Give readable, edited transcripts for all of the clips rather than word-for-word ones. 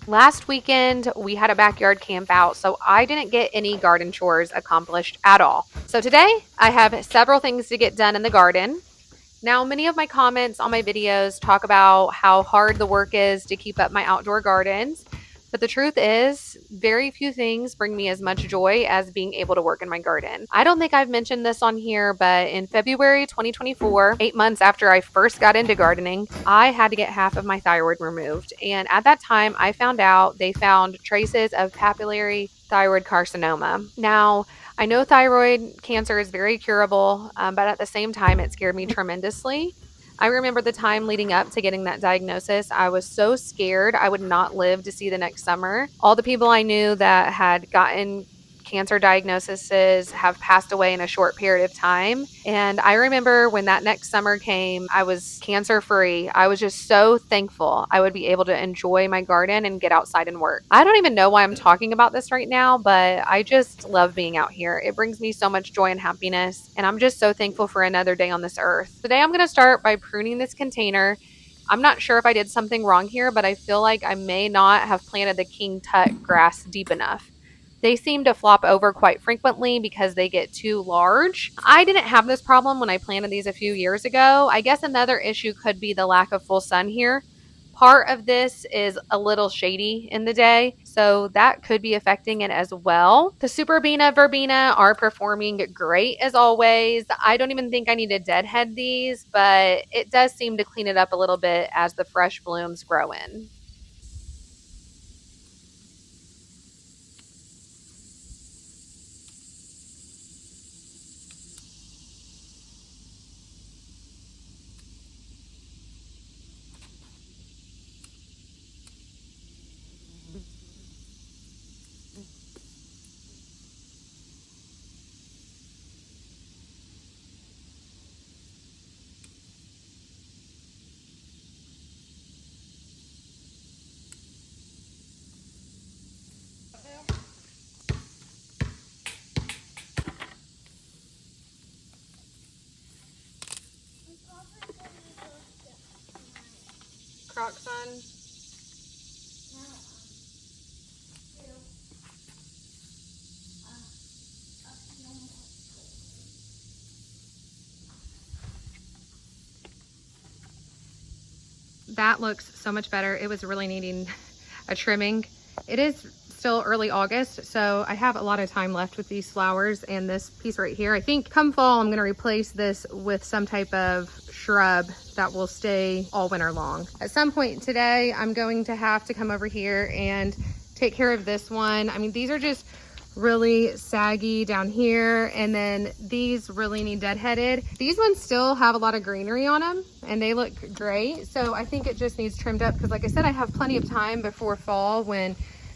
Last weekend, we had a backyard camp out, so I didn't get any garden chores accomplished at all. So today, I have several things to get done in the garden. Now, many of my comments on my videos talk about how hard the work is to keep up my outdoor gardens. But the truth is, very few things bring me as much joy as being able to work in my garden. I don't think I've mentioned this on here, but in February 2024, 8 months after I first got into gardening, I had to get half of my thyroid removed. And at that time, I found out they found traces of papillary thyroid carcinoma. Now, I know thyroid cancer is very curable, but at the same time, it scared me tremendously. I remember the time leading up to getting that diagnosis. I was so scared I would not live to see the next summer. All the people I knew that had gotten cancer diagnoses have passed away in a short period of time. And I remember when that next summer came, I was cancer free. I was just so thankful I would be able to enjoy my garden and get outside and work. I don't even know why I'm talking about this right now, but I just love being out here. It brings me so much joy and happiness. And I'm just so thankful for another day on this earth. Today, I'm going to start by pruning this container. I'm not sure if I did something wrong here, but I feel like I may not have planted the king tut grass deep enough. They seem to flop over quite frequently because they get too large. I didn't have this problem when I planted these a few years ago. I guess another issue could be the lack of full sun here. Part of this is a little shady in the day, so that could be affecting it as well. The Superbena verbena are performing great as always. I don't even think I need to deadhead these, but it does seem to clean it up a little bit as the fresh blooms grow in. Crocs on. That looks so much better. It was really needing a trimming. It is still early August, so I have a lot of time left with these flowers and this piece right here. I think come fall, I'm going to replace this with some type of shrub that will stay all winter long. At some point today, I'm going to have to come over here and take care of this one. I mean, these are just really saggy down here, and then these really need deadheaded. These ones still have a lot of greenery on them and they look great, so I think it just needs trimmed up because like I said, I have plenty of time before fall when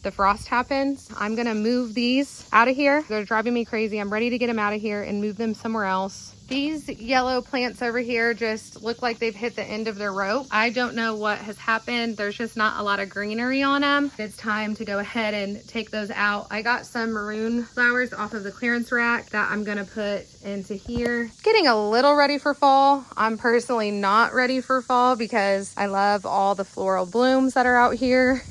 the frost happens. I'm gonna move these out of here. They're driving me crazy. I'm ready to get them out of here and move them somewhere else. These yellow plants over here just look like they've hit the end of their rope. I don't know what has happened. There's just not a lot of greenery on them. It's time to go ahead and take those out. I got some maroon flowers off of the clearance rack that I'm gonna put into here. Getting a little ready for fall. I'm personally not ready for fall because I love all the floral blooms that are out here.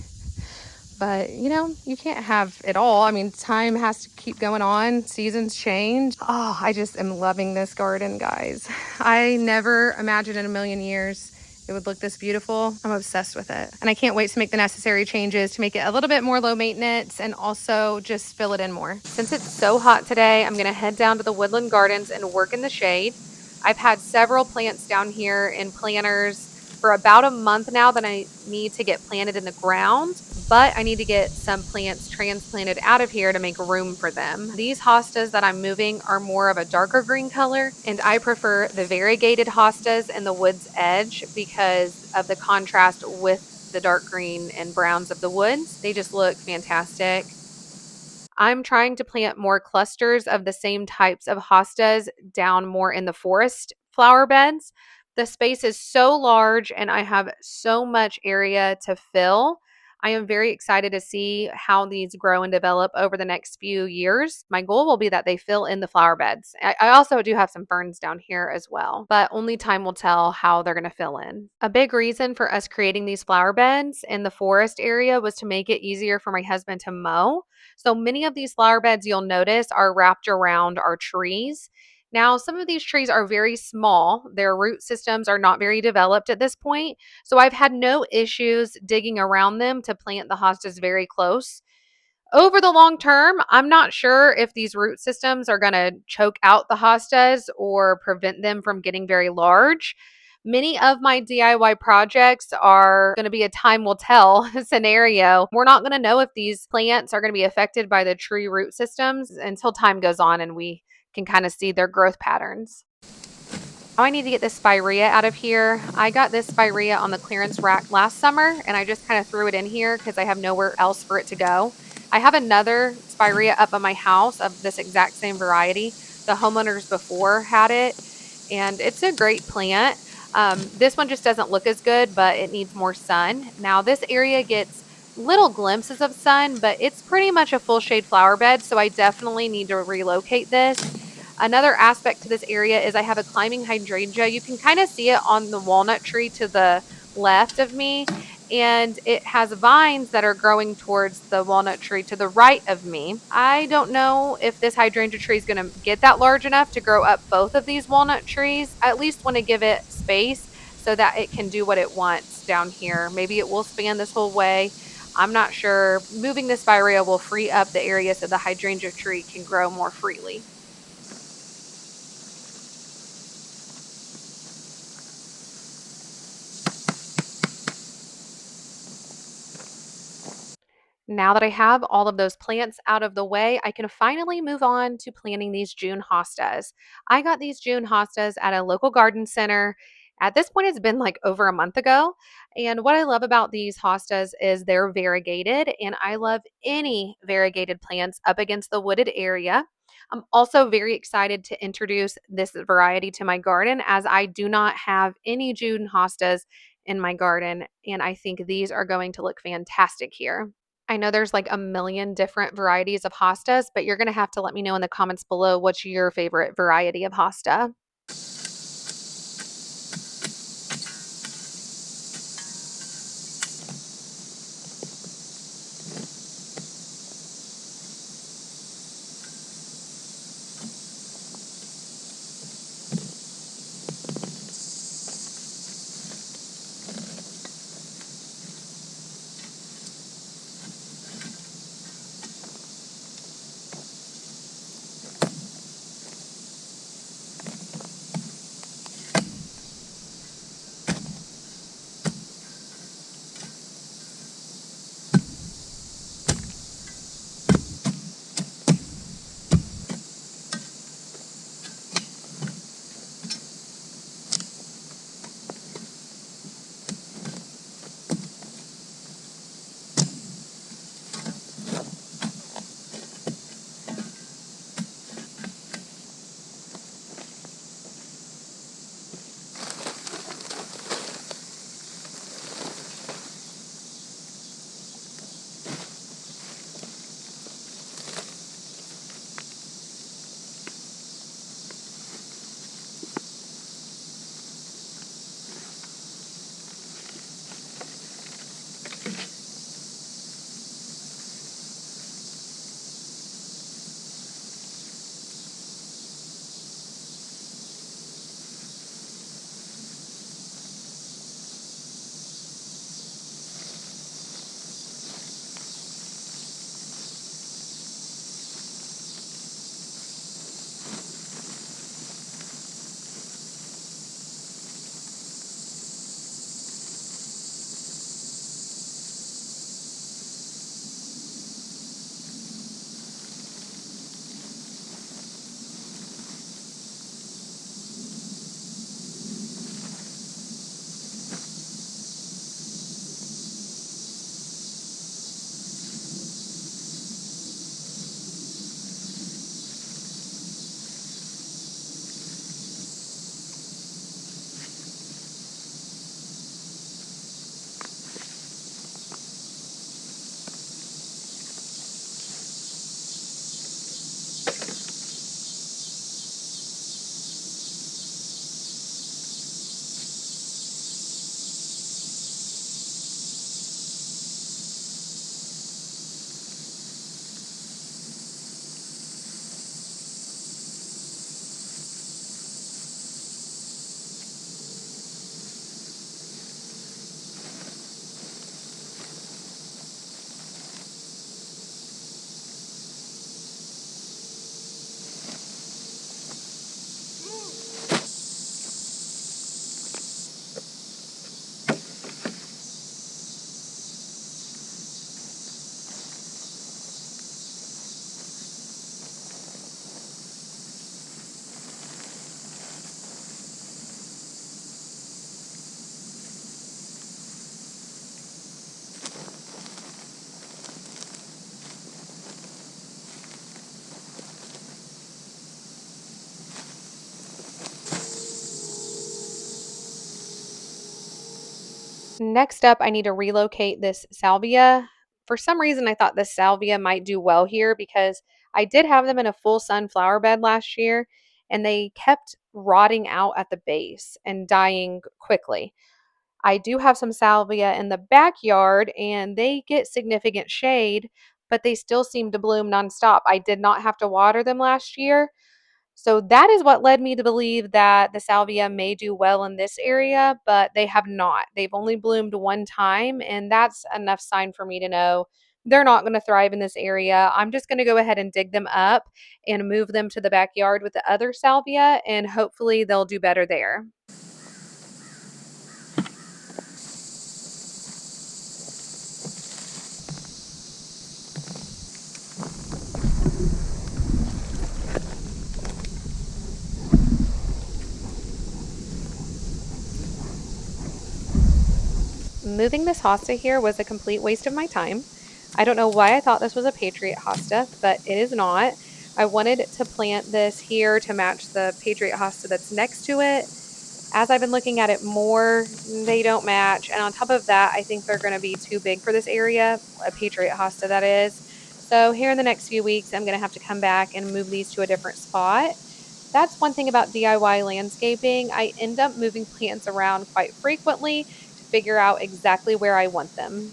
But you know, you can't have it all. I mean, time has to keep going on. Seasons change. Oh, I just am loving this garden, guys. I never imagined in a million years it would look this beautiful. I'm obsessed with it. And I can't wait to make the necessary changes to make it a little bit more low maintenance and also just fill it in more. Since it's so hot today, I'm gonna head down to the Woodland Gardens and work in the shade. I've had several plants down here in planters for about a month now that I need to get planted in the ground, but I need to get some plants transplanted out of here to make room for them. These hostas that I'm moving are more of a darker green color, and I prefer the variegated hostas in the wood's edge because of the contrast with the dark green and browns of the woods. They just look fantastic. I'm trying to plant more clusters of the same types of hostas down more in the forest flower beds. The space is so large and I have so much area to fill. I am very excited to see how these grow and develop over the next few years. My goal will be that they fill in the flower beds. I also do have some ferns down here as well, but only time will tell how they're going to fill in. A big reason for us creating these flower beds in the forest area was to make it easier for my husband to mow. So many of these flower beds you'll notice are wrapped around our trees. Now, some of these trees are very small. Their root systems are not very developed at this point. So I've had no issues digging around them to plant the hostas very close. Over the long term, I'm not sure if these root systems are going to choke out the hostas or prevent them from getting very large. Many of my DIY projects are going to be a time will tell scenario. We're not going to know if these plants are going to be affected by the tree root systems until time goes on and we can kind of see their growth patterns. Now I need to get this spirea out of here. I got this spirea on the clearance rack last summer and I just kind of threw it in here because I have nowhere else for it to go. I have another spirea up at my house of this exact same variety. The homeowners before had it and it's a great plant. This one just doesn't look as good, but it needs more sun. Now this area gets little glimpses of sun, but it's pretty much a full shade flower bed. So I definitely need to relocate this. Another aspect to this area is I have a climbing hydrangea. You can kind of see it on the walnut tree to the left of me, and it has vines that are growing towards the walnut tree to the right of me. I don't know if this hydrangea tree is going to get that large enough to grow up both of these walnut trees. I at least want to give it space so that it can do what it wants down here. Maybe it will span this whole way. I'm not sure. Moving this spirea will free up the area so the hydrangea tree can grow more freely. Now that I have all of those plants out of the way, I can finally move on to planting these June hostas. I got these June hostas at a local garden center. At this point, it's been like over a month ago. And what I love about these hostas is they're variegated, and I love any variegated plants up against the wooded area. I'm also very excited to introduce this variety to my garden as I do not have any June hostas in my garden, and I think these are going to look fantastic here. I know there's like a million different varieties of hostas, but you're going to have to let me know in the comments below what's your favorite variety of hosta. Next up, I need to relocate this salvia. For some reason, I thought this salvia might do well here because I did have them in a full sun flower bed last year and they kept rotting out at the base and dying quickly. I do have some salvia in the backyard and they get significant shade, but they still seem to bloom nonstop. I did not have to water them last year. So that is what led me to believe that the salvia may do well in this area, but they have not. They've only bloomed one time, and that's enough sign for me to know they're not going to thrive in this area. I'm just going to go ahead and dig them up and move them to the backyard with the other salvia, and hopefully they'll do better there. Moving this hosta here was a complete waste of my time. I don't know why I thought this was a Patriot hosta, but it is not. I wanted to plant this here to match the Patriot hosta that's next to it. As I've been looking at it more, they don't match. And on top of that, I think they're going to be too big for this area, a Patriot hosta that is. So here in the next few weeks, I'm going to have to come back and move these to a different spot. That's one thing about DIY landscaping. I end up moving plants around quite frequently to figure out exactly where I want them.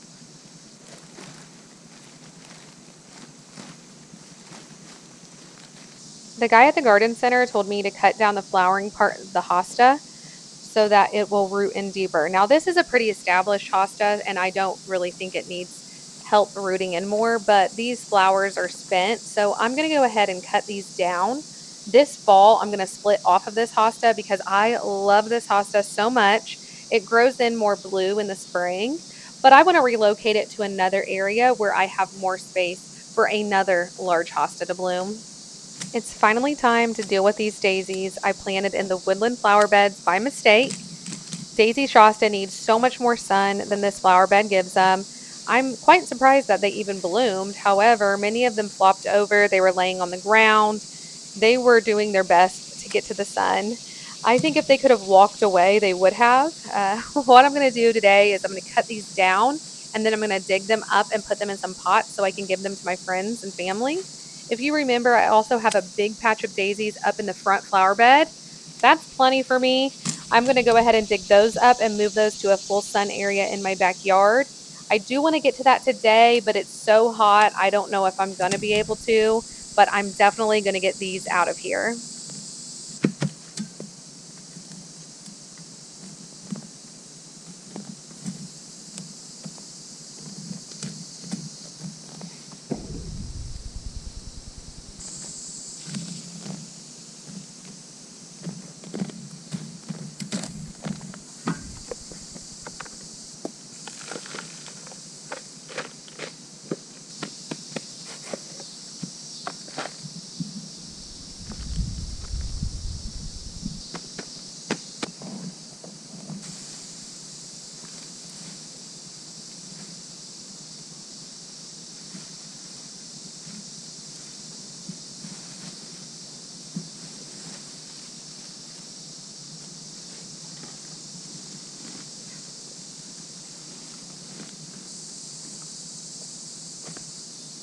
The guy at the garden center told me to cut down the flowering part of the hosta so that it will root in deeper. Now, this is a pretty established hosta, and I don't really think it needs help rooting in more, but these flowers are spent, so I'm going to go ahead and cut these down. This fall, I'm going to split off of this hosta because I love this hosta so much. It grows in more blue in the spring, but I want to relocate it to another area where I have more space for another large hosta to bloom. It's finally time to deal with these daisies I planted in the woodland flower beds by mistake. Daisy Shasta needs so much more sun than this flower bed gives them. I'm quite surprised that they even bloomed. However, many of them flopped over. They were laying on the ground. They were doing their best to get to the sun. I think if they could have walked away, they would have. What I'm going to do today is I'm going to cut these down and then I'm going to dig them up and put them in some pots so I can give them to my friends and family. If you remember, I also have a big patch of daisies up in the front flower bed. That's plenty for me. I'm going to go ahead and dig those up and move those to a full sun area in my backyard. I do want to get to that today, but it's so hot. I don't know if I'm going to be able to, but I'm definitely going to get these out of here.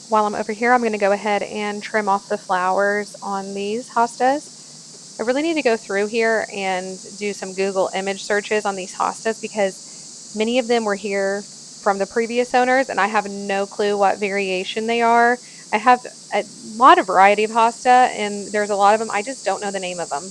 While I'm over here, I'm going to go ahead and trim off the flowers on these hostas. I really need to go through here and do some Google image searches on these hostas because many of them were here from the previous owners and I have no clue what variation they are. I have a lot of variety of hosta and there's a lot of them I just don't know the name of them.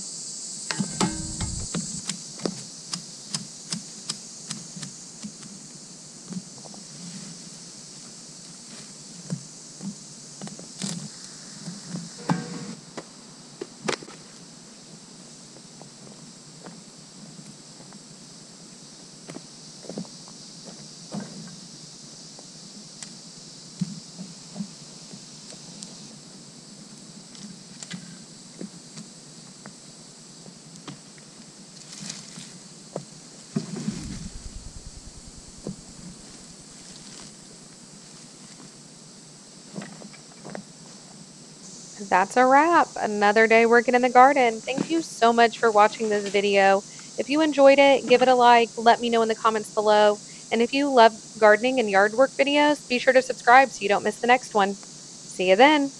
That's a wrap. Another day working in the garden. Thank you so much for watching this video. If you enjoyed it, give it a like. Let me know in the comments below. And if you love gardening and yard work videos, be sure to subscribe so you don't miss the next one. See you then.